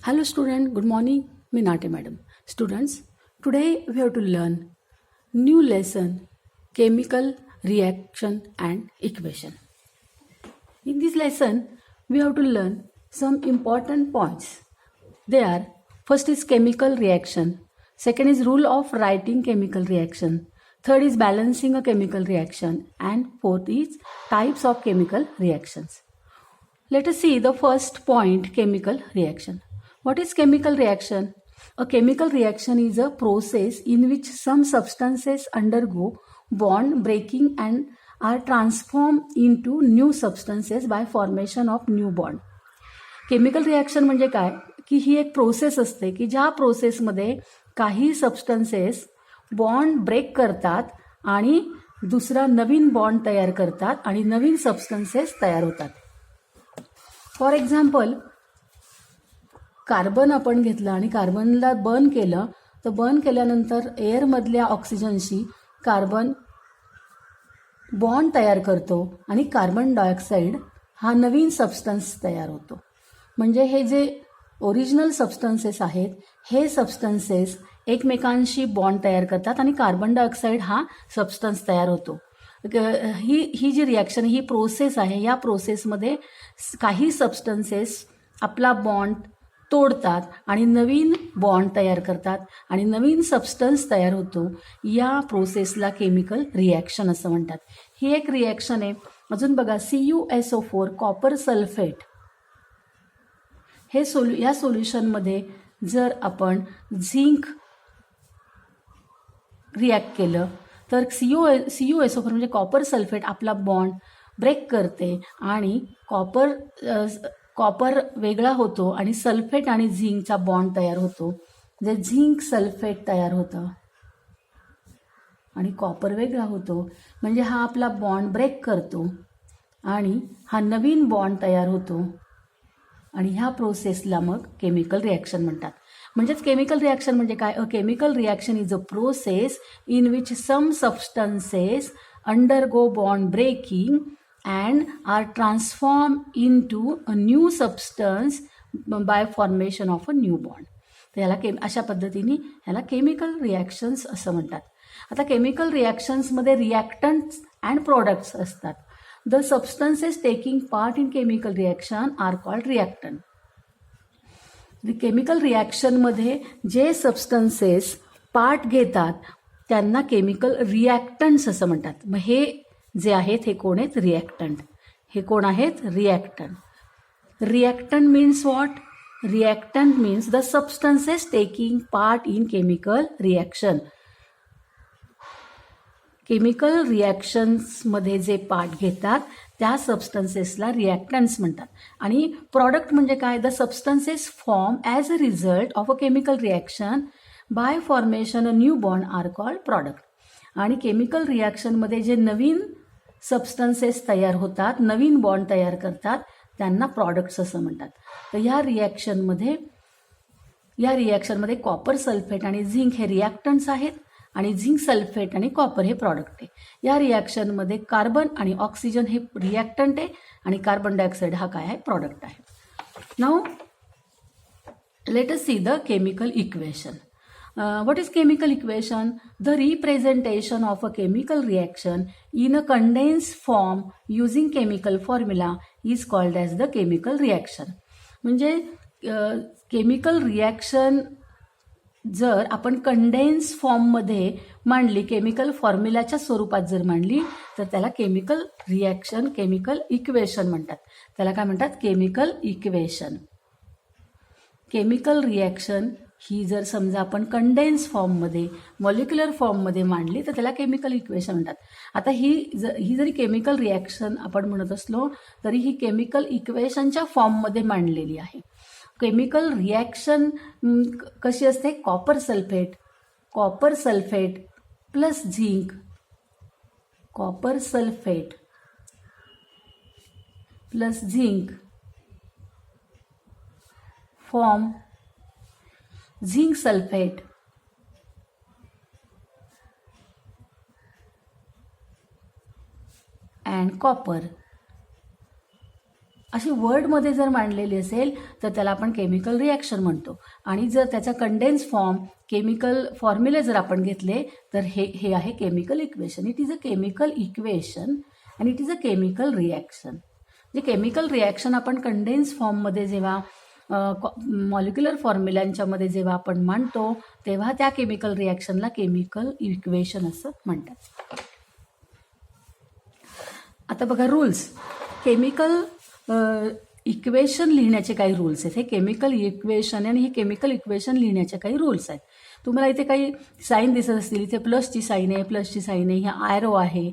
Hello student, good morning. Minate madam. Students, today we have to learn new lesson chemical reaction and equation. In this lesson, we have to learn some important points. They are first is chemical reaction, second is rule of writing chemical reaction, third is balancing a chemical reaction, and fourth is types of chemical reactions. Let us see the first point, chemical reaction. What is chemical reaction? A chemical reaction is a process in which some substances undergo bond breaking and are transformed into new substances by formation of new bond. Chemical reaction म्हणजे काय की ही एक process असते की ज्या प्रोसेसमध्ये काही substances bond break करतात आणि दुसरा नवीन बॉन्ड तयार करतात आणि नवीन सबस्टन्सेस तयार होतात. फॉर एक्झाम्पल, कार्बन आपण घेतलं आणि कार्बनला बर्न केलं, तर बर्न केल्यानंतर एअरमधल्या ऑक्सिजनशी कार्बन बॉन्ड तयार करतो आणि कार्बन डायऑक्साईड हा नवीन सबस्टन्स तयार होतो. म्हणजे हे जे ओरिजिनल सबस्टन्सेस आहेत हे सबस्टन्सेस एकमेकांशी बॉन्ड तयार करतात आणि कार्बन डायऑक्साईड हा सबस्टन्स तयार होतो. ही जी रिॲक्शन ही प्रोसेस आहे, या प्रोसेसमध्ये काही सबस्टन्सेस आपला बॉन्ड तोडतात आणि नवीन बॉन्ड तयार करतात आणि नवीन सबस्टन्स तयार होतो. या प्रोसेसला केमिकल रिॲक्शन असं म्हणतात. ही एक रिॲक्शन आहे. अजून बघा, CuSO4 कॉपर सल्फेट हे या सोल्युशनमध्ये जर आपण झिंक रिॲक्ट केलं तर CuSO4 म्हणजे कॉपर सल्फेट आपला बॉन्ड ब्रेक करते आणि कॉपर वेगळा होतो आणि सल्फेट आणि झिंकचा बॉन्ड तयार होतो. जे झिंक सल्फेट तयार होतं आणि कॉपर वेगळा होतो, म्हणजे हा आपला बॉन्ड ब्रेक करतो आणि हा नवीन बॉन्ड तयार होतो आणि ह्या प्रोसेसला मग केमिकल रिॲक्शन म्हणतात. म्हणजेच केमिकल रिॲक्शन म्हणजे काय? A chemical reaction is a process in which some substances undergo bond breaking and are transformed into a new substance by formation of a new bond. तर याला अशा पद्धतीने ह्याला केमिकल रिॲक्शन्स असं म्हणतात. आता केमिकल रिॲक्शन्समध्ये रिॲक्टंट्स अँड प्रॉडक्ट्स असतात. The substances taking part in chemical reaction are called reactant. Chemical रिॲक्शनमध्ये जे सबस्टन्सेस पार्ट घेतात त्यांना केमिकल रिॲक्टंट्स असं म्हणतात. मग हे जे आहेत हे कोण आहेत? रिॲक्टंट. हे कोण आहेत? Reactant. Reactant means what? Reactant means the substances taking part in chemical reaction. Chemical रिॲक्शन्समध्ये जे पार्ट घेतात त्या सबस्टन्सेसला रिॲक्टंट्स म्हणतात. आणि प्रॉडक्ट म्हणजे काय? The substances form as a result of a chemical reaction by formation a new bond are called product. आणि chemical रिॲक्शनमध्ये जे नवीन सबस्टन्सेस तयार होतात, नवीन बॉन्ड तयार करतात, त्यांना प्रॉडक्ट्स असं म्हणतात. तर या रिॲक्शनमध्ये कॉपर सल्फेट आणि झिंक हे रिॲक्टंट्स आहेत आणि झिंक सल्फेट आणि कॉपर हे प्रॉडक्ट आहे. या रिॲक्शनमध्ये कार्बन आणि ऑक्सिजन हे रिॲक्टंट आहे आणि कार्बन डायऑक्साईड हा काय आहे? प्रॉडक्ट आहे. Now late us see the chemical equation. What is chemical equation? The representation of a chemical reaction in a condensed form using chemical formula is called as the chemical reaction. म्हणजे chemical reaction जर आपण condense फॉर्ममध्ये मांडली, chemical फॉर्म्युलाच्या स्वरूपात जर मांडली तर त्याला केमिकल रिॲक्शन, केमिकल इक्वेशन म्हणतात. त्याला काय म्हणतात? Chemical equation. केमिकल रिॲक्शन ही जर समजा आपण कंडेन्स फॉर्ममध्ये, मॉलिक्युलर फॉर्ममध्ये मांडली तर त्याला केमिकल इक्वेशन म्हणतात. आता ही जरी केमिकल रिॲक्शन आपण म्हणत असलो तरी ही केमिकल इक्वेशनच्या फॉर्ममध्ये मांडलेली आहे. केमिकल रिॲक्शन कशी असते? Copper sulphate plus zinc, copper sulphate plus zinc form zinc sulphate and copper. अशी वर्डमध्ये जर मांडलेली असेल तर त्याला आपण केमिकल रिॲक्शन म्हणतो. आणि जर त्याचा कंडेन्स फॉर्म केमिकल फॉर्म्युले जर आपण घेतले तर हे आहे chemical equation. It is a chemical equation and it is a chemical reaction. जे केमिकल रिॲक्शन आपण कंडेन्स फॉर्ममध्ये जेव्हा मॉलिक्युलर फॉर्म्युलांच्यामध्ये जेव्हा आपण मांडतो तेव्हा त्या केमिकल रिॲक्शनला केमिकल इक्वेशन असं म्हणतात. आता बघा रूल्स. केमिकल इक्वेशन लिहिण्याचे काही रूल्स आहेत. हे केमिकल इक्वेशन आणि हे केमिकल इक्वेशन लिहिण्याचे काही रूल्स आहेत. तुम्हाला इथे काही साईन दिसत असतील. इथे प्लसची साईन आहे, प्लसची साईन आहे, ह्या ॲरो आहे.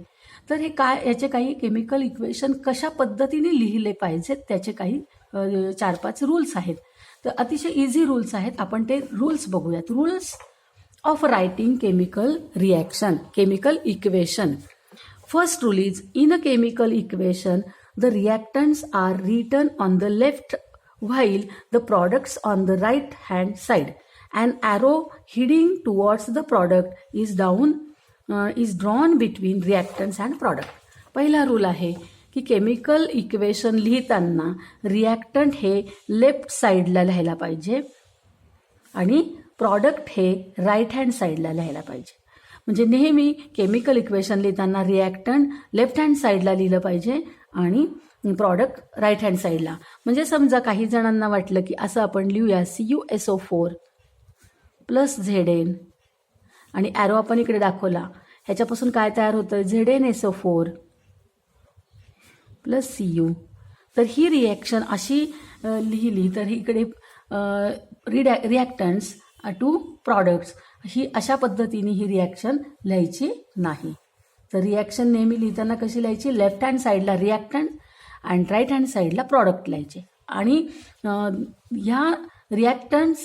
तर हे काय, याचे काही केमिकल इक्वेशन कशा पद्धतीने लिहिले पाहिजेत त्याचे काही 4-5 रूल्स आहेत. तर अतिशय इझी रूल्स आहेत. आपण ते रूल्स बघूयात. Rules of writing chemical reaction, chemical equation. First rule is in a chemical equation the reactants are written on the left while the products on the right hand side. An arrow heading towards the product is drawn between reactants and product. पहिला rule आहे की chemical equation लिहिताना reactant हे left साईडला लिहायला पाहिजे आणि product हे राईट हँड साईडला लिहायला पाहिजे. म्हणजे नेहमी केमिकल इक्वेशन लिहिताना रिॲक्टंट लेफ्ट हँड साईडला लिहिलं पाहिजे आणि प्रॉडक्ट राईट हँड साईडला. म्हणजे समजा काही जणांना वाटलं की असं आपण लिहूया CuSO4 प्लस Zn आणि ॲरो आपण इकडे दाखवला. ह्याच्यापासून काय तयार होतं, ZnSO4 प्लस Cu. तर ही रिॲक्शन अशी लिहिली तर इकडे रिॲक्टंट्स टू प्रॉडक्ट्स ही अशा पद्धतीने ही रिॲक्शन लिहायची नाही. तर रिॲक्शन नेहमी लिहिताना कशी लिहायची, लेफ्ट हँड साईडला रिॲक्टंट अँड राईट हँड साईडला प्रॉडक्ट लिहायचे. आणि ह्या रिॲक्टंट्स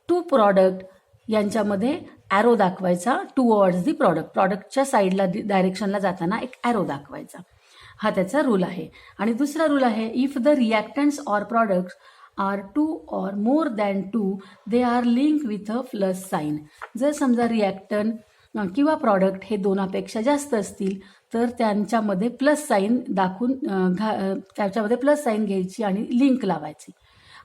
टू प्रॉडक्ट यांच्यामध्ये ॲरो दाखवायचा टुवर्ड्स दी प्रॉडक्ट. प्रॉडक्टच्या साईडला डायरेक्शनला जाताना एक ॲरो दाखवायचा. हा त्याचा रूल आहे. आणि दुसरा रूल आहे if the reactants or products are 2 or more than 2 they are linked with a plus sign. जर समजा रिॲक्टंट किंवा प्रॉडक्ट हे 2पेक्षा जास्त असतील तर त्यांच्यामध्ये प्लस साईन दाखवून त्याच्यामध्ये प्लस साईन घ्यायची आणि लिंक लावायची.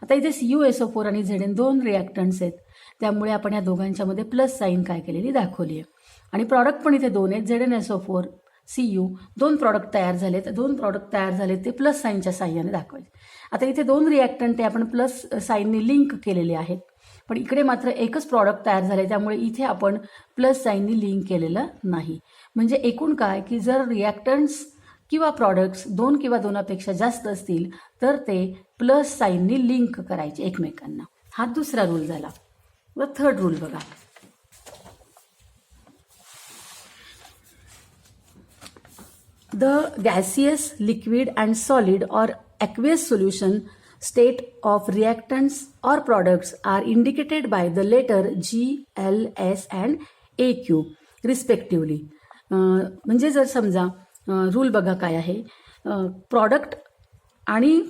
आता इथे CuSO4 आणि Zn 2 रिॲक्टंट्स आहेत त्यामुळे आपण या दोघांच्यामध्ये प्लस साईन काय केलेली दाखवली आहे. आणि प्रॉडक्ट पण इथे 2 आहेत, ZnSO4 Cu. 2 प्रॉडक्ट तयार झालेत. 2 प्रॉडक्ट तयार झाले ते प्लस साईनच्या साह्याने दाखवायचे. आता इथे 2 रिॲक्टंट ते आपण प्लस साईनने लिंक केलेले आहेत पण इकडे मात्र एकच प्रॉडक्ट तयार झाले त्यामुळे इथे आपण प्लस साईननी लिंक केलेलं नाही. म्हणजे एकूण काय की जर रिॲक्टंट्स किंवा प्रॉडक्ट्स 2 किंवा 2पेक्षा जास्त असतील तर ते प्लस साईननी लिंक करायचे एकमेकांना. हा दुसरा रूल झाला. व थर्ड रूल बघा. The gaseous, liquid and solid or aqueous solution state of reactants or products are indicated by the letter G, L, S and AQ respectively. म्हणजे जर समजा रूल बघा काय आहे, प्रॉडक्ट आणि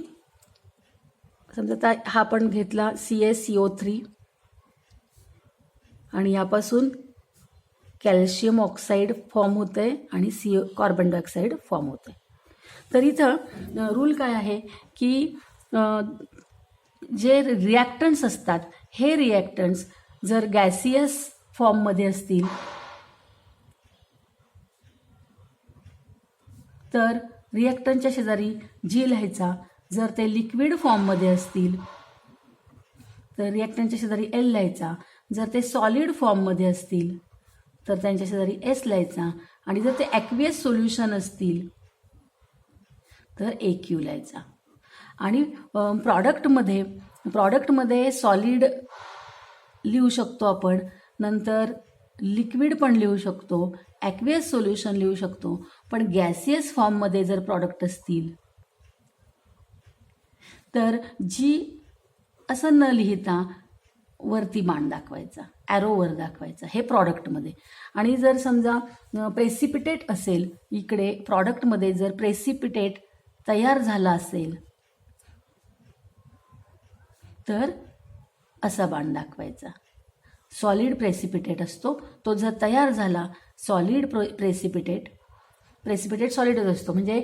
समजा हा आपण घेतला CaCO3 आणि यापासून कॅल्शियम ऑक्साईड फॉर्म होतं आहे आणि कार्बन डायऑक्साईड फॉर्म होतं आहे. तर इथं रूल काय आहे की जे रिॲक्टंट्स असतात हे रिॲक्टंट्स जर गॅसियस फॉर्ममध्ये असतील तर रिॲक्टंटच्या शेजारी G लिहायचा. जर ते लिक्विड फॉर्ममध्ये असतील तर रिॲक्टंटच्या शेजारी L लिहायचा. जर ते सॉलिड फॉर्ममध्ये असतील तर त्यांच्या शेजारी S लिहायचा. आणि जर ते ॲक्वियस सोल्युशन असतील तर AQ लिहायचा. आणि प्रॉडक्टमध्ये सॉलिड लिहू शकतो आपण, नंतर लिक्विड पण लिहू शकतो, ॲक्वियस सोल्युशन लिहू शकतो. पण गॅसियस फॉर्ममध्ये जर प्रॉडक्ट असतील तर G असं न लिहिता वरती मान दाखवायचा, ॲरोवर दाखवायचा, हे प्रॉडक्टमध्ये. आणि जर समजा प्रेसिपिटेट असेल, इकडे प्रॉडक्टमध्ये जर प्रेसिपिटेट तयार झाला असेल तर असा बाण दाखवायचा. सॉलिड प्रेसिपिटेट असतो तो जर तयार झाला, सॉलिड प्रेसिपिटेट, प्रेसिपिटेट सॉलिडच असतो. म्हणजे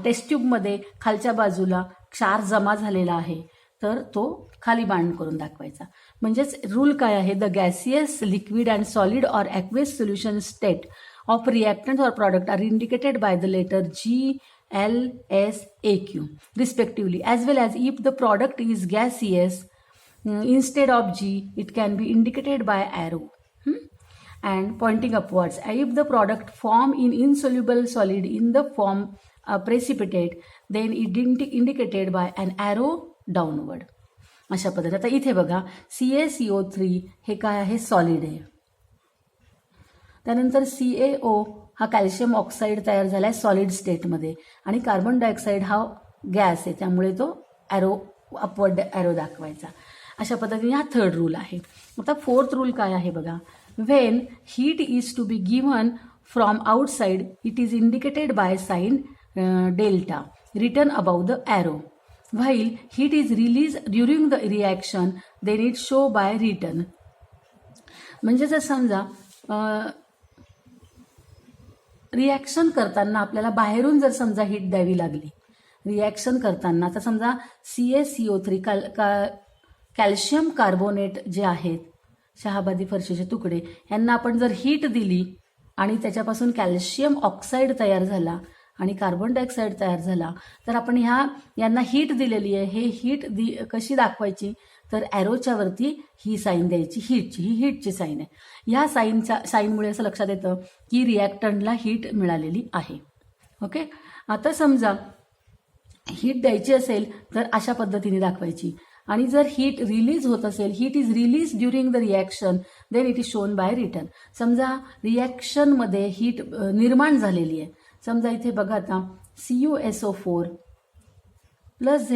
टेस्ट ट्यूबमध्ये खालच्या बाजूला क्षार जमा झालेला आहे तर तो खाली बाण करून दाखवायचा. म्हणजेच रूल काय आहे, the gaseous, liquid and solid or aqueous solution state of reactant or product are indicated by the letter G, L, S, AQ respectively, as well as if the product is gaseous instead of G, it can be indicated by arrow and pointing upwards. If the product form in insoluble solid in the form precipitate, then it indicated by an arrow downward. अशा पद्धतीने आता इथे बघा CaCO3 हे काय आहे, solid आहे. त्यानंतर CaO हा कॅल्शियम ऑक्साईड तयार झाला आहे सॉलिड स्टेटमध्ये आणि कार्बन डायऑक्साईड हा गॅस आहे त्यामुळे तो ॲरो अपवर्ड ॲरो दाखवायचा. अशा पद्धतीने हा थर्ड रूल आहे. आता फोर्थ रूल काय आहे बघा, when heat is to be given from outside it is indicated by sign delta written above the arrow. while heat is released during the reaction then it show by return. म्हणजे जर समजा reaction करताना आपल्याला बाहेरून जर समजा heat द्यावी लागली रिॲक्शन करताना, तर समजा CaCO3 कॅल्शियम कार्बोनेट जे आहेत शहाबादी फरशीचे तुकडे यांना आपण जर हीट दिली आणि त्याच्यापासून कॅल्शियम ऑक्साईड तयार झाला आणि कार्बन डायऑक्साईड तयार झाला तर आपण यांना हीट दिलेली आहे. हे हीट कशी दाखवायची, तर ॲरोच्या वरती ही साईन द्यायची हीटची, ही हीटची साईन आहे. ह्या साईनमुळे असं लक्षात येतं की रिॲक्टंटला हीट मिळालेली आहे. ओके, आता समजा हीट द्यायची असेल तर अशा पद्धतीने दाखवायची आणि जर हीट रिलीज होत असेल, heat is release during the reaction then it is shown by return. समजा रिॲक्शनमध्ये हीट निर्माण झालेली आहे. समजा इथे बघा आता CuSO4 plus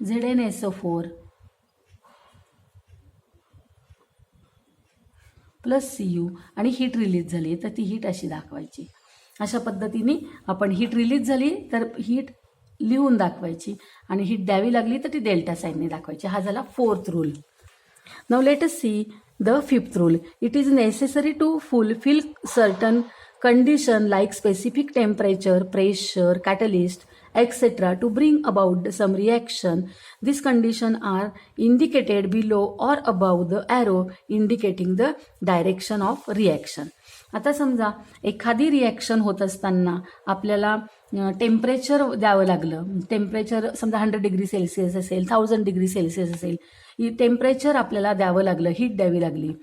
ZnSO4 plus Cu आणि हीट रिलीज झाली तर ती हीट अशी दाखवायची. अशा पद्धतीने आपण हीट रिलीज झाली तर हीट लिहून दाखवायची आणि हीट द्यावी लागली तर ती डेल्टा साईनने दाखवायची. हा झाला fourth rule. Now let us see the fifth rule. It is necessary to fulfil certain condition like specific temperature, pressure, catalyst, etc. to bring about some reaction. These conditions are indicated below or above the arrow indicating the direction of reaction. आता समजा एखादी reaction होत असताना आपल्याला temperature द्यावं लागलं. Temperature समजा 100 degree Celsius असेल, 1000 डिग्री सेल्सिअस असेल, टेम्परेचर आपल्याला द्यावं लागलं, हीट द्यावी लागली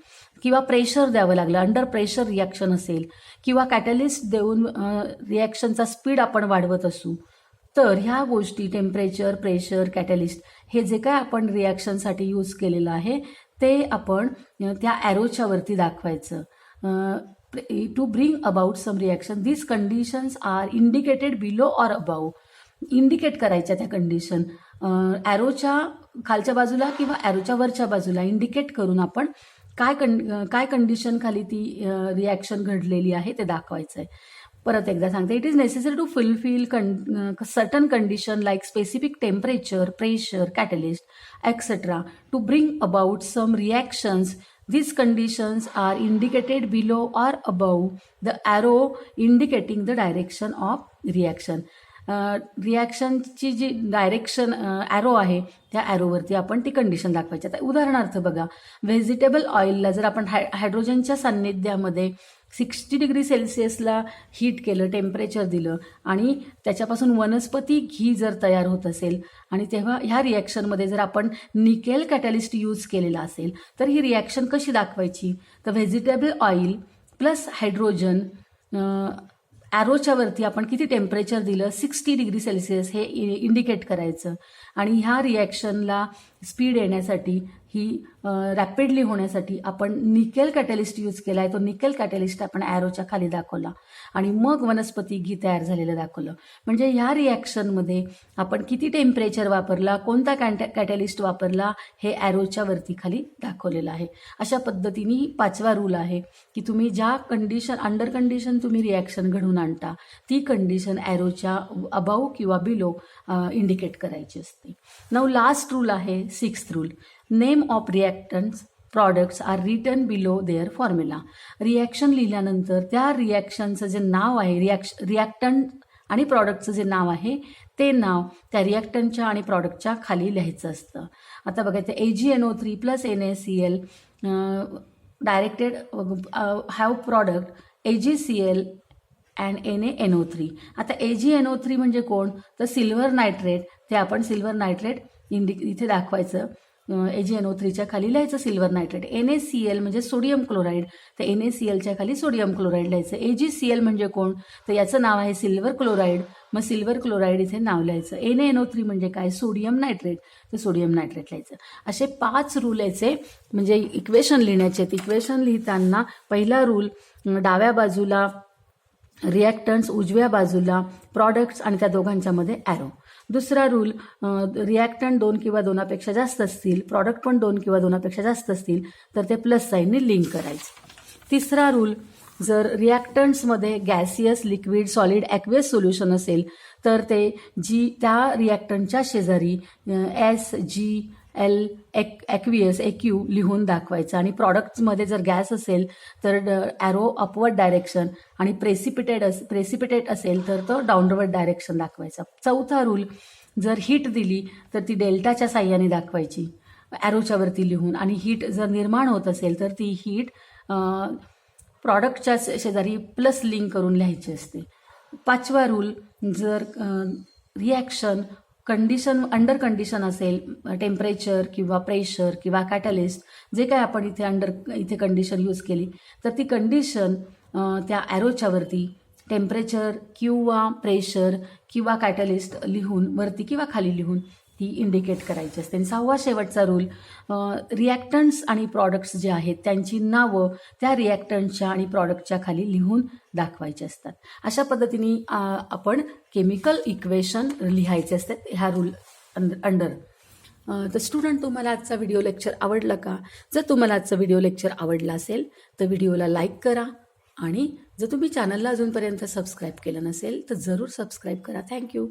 किंवा प्रेशर द्यावं लागलं, अंडर प्रेशर रिॲक्शन असेल किंवा कॅटलिस्ट देऊन रिॲक्शनचा स्पीड आपण वाढवत असू, तर ह्या गोष्टी टेम्परेचर, प्रेशर, कॅटलिस्ट हे जे काय आपण रिॲक्शनसाठी यूज केलेलं आहे ते आपण त्या ॲरोच्या वरती दाखवायचं. To bring about some reaction these conditions are indicated below or above. Indicate करायच्या त्या कंडिशन ॲरोच्या खालच्या बाजूला किंवा ॲरोच्या वरच्या बाजूला इंडिकेट करून आपण काय कंडिशन खाली ती रिॲक्शन घडलेली आहे ते दाखवायचं आहे. परत एकदा सांगते, it is necessary to fulfil certain condition like specific temperature, pressure, catalyst etcetera to bring about some reactions. These conditions are indicated below or above the arrow indicating the direction of reaction. रिॲक्शनची जी direction arrow आहे त्या ॲरोवरती आपण ती condition दाखवायची. आता उदाहरणार्थ बघा, व्हेजिटेबल ऑइलला जर आपण हायड्रोजनच्या सान्निध्यामध्ये 60 डिग्री सेल्सिअसला हीट केलं, टेम्परेचर दिलं आणि त्याच्यापासून वनस्पती घी जर तयार होत असेल आणि तेव्हा ह्या रिॲक्शनमध्ये जर आपण निकेल कॅटलिस्ट यूज केलेला असेल तर ही रिॲक्शन कशी दाखवायची, तर व्हेजिटेबल ऑइल प्लस हायड्रोजन ॲरोच्या वरती आपण किती टेम्परेचर दिलं, 60 डिग्री सेल्सिअस हे इंडिकेट करायचं आणि ह्या रिॲक्शनला स्पीड येण्यासाठी ही रॅपिडली होण्यासाठी आपण निकेल कॅटलिस्ट यूज केला आहे. तो निकेल कॅटलिस्ट आपण ॲरोच्या खाली दाखवला आणि मग वनस्पती घी तयार झालेलं दाखवलं. म्हणजे ह्या रिॲक्शनमध्ये आपण किती टेम्परेचर वापरला, कोणता कॅटलिस्ट वापरला हे ॲरोच्या वरती खाली दाखवलेलं आहे. अशा पद्धतीने 5वा रूल आहे की तुम्ही ज्या कंडिशन अंडर कंडिशन तुम्ही रिॲक्शन घडवून आणता ती कंडिशन ॲरोच्या अबाव किंवा बिलो इंडिकेट करायची असते. नाऊ लास्ट रूल आहे 6th रूल. Name of reactants products are written below their formula. Reaction लिहिल्यानंतर त्या रिॲक्शनचं जे नाव आहे, रिॲक्टंट आणि प्रॉडक्टचं जे नाव आहे ते नाव त्या रिॲक्टंटच्या आणि प्रॉडक्टच्या खाली लिहायचं असतं. आता बघायचं AgNO3 plus NaCl directed have product AgCl and NaNO3. आता AgNO3 म्हणजे कोण, तर सिल्वर नायट्रेट. ते आपण सिल्वर नायट्रेट इथे दाखवायचं. AgNO3च्या खाली लिहायचं सिल्वर नायट्रेट. NaCl म्हणजे सोडियम क्लोराईड, तर NaClच्या खाली सोडियम क्लोराईड लिहायचं. AgCl म्हणजे कोण, तर याचं नाव आहे सिल्वर क्लोराईड, मग सिल्वर क्लोराईड इथे नाव लिहायचं. NaNO3 म्हणजे काय, सोडियम नायट्रेट, तर सोडियम नायट्रेट लिहायचं. असे 5 रूल याचे म्हणजे इक्वेशन लिहिण्याचे. इक्वेशन लिहिताना पहिला रूल डाव्या बाजूला रिॲक्टंट्स, उजव्या बाजूला प्रॉडक्ट्स आणि त्या दोघांच्या मध्ये ॲरो. दुसरा रूल रिॲक्टंट 2 किंवा 2पेक्षा जास्त असतील, प्रॉडक्ट पण 2 किंवा 2पेक्षा जास्त असतील तर ते प्लस साईनने लिंक करायचे. तिसरा रूल जर रिॲक्टंट्समध्ये gaseous, liquid, solid, aqueous solution असेल तर ते त्या रिॲक्टंटच्या शेजारी SgL ॲक्वियस AQ लिहून दाखवायचं. आणि प्रॉडक्ट्समध्ये जर गॅस असेल तर ॲरो अपवर्ड डायरेक्शन आणि प्रेसिपिटेट असेल तर तो डाऊनवर्ड डायरेक्शन दाखवायचा. चौथा रूल जर हीट दिली तर ती डेल्टाच्या साह्याने दाखवायची ॲरोच्या वरती लिहून, आणि हीट जर निर्माण होत असेल तर ती हीट प्रॉडक्टच्या शेजारी प्लस लिंक करून लिहायची असते. पाचवा रूल जर रिॲक्शन अंडर कंडिशन असेल, टेम्परेचर किंवा प्रेशर किंवा कॅटलिस्ट, जे काय आपण इथे कंडिशन यूज केली तर ती कंडिशन त्या ॲरोच्या वरती टेम्परेचर किंवा प्रेशर किंवा कॅटलिस्ट लिहून वरती किंवा खाली लिहून ती इंडिकेट करायची असते. आणि 6वा शेवटचा रूल रिॲक्टंट्स आणि प्रॉडक्ट्स जे आहेत त्यांची नावं त्या रिॲक्टंट्सच्या आणि प्रॉडक्टच्या खाली लिहून दाखवायची असतात. अशा पद्धतीने आपण केमिकल इक्वेशन लिहायचे असतात ह्या रूल अंडर. तर स्टुडंट, तुम्हाला आजचा व्हिडिओ लेक्चर आवडला का? जर तुम्हाला आजचा व्हिडिओ लेक्चर आवडला असेल तर व्हिडिओला लाईक करा, आणि जर तुम्ही चॅनलला अजूनपर्यंत सबस्क्राईब केलं नसेल तर जरूर सबस्क्राईब करा. थँक्यू.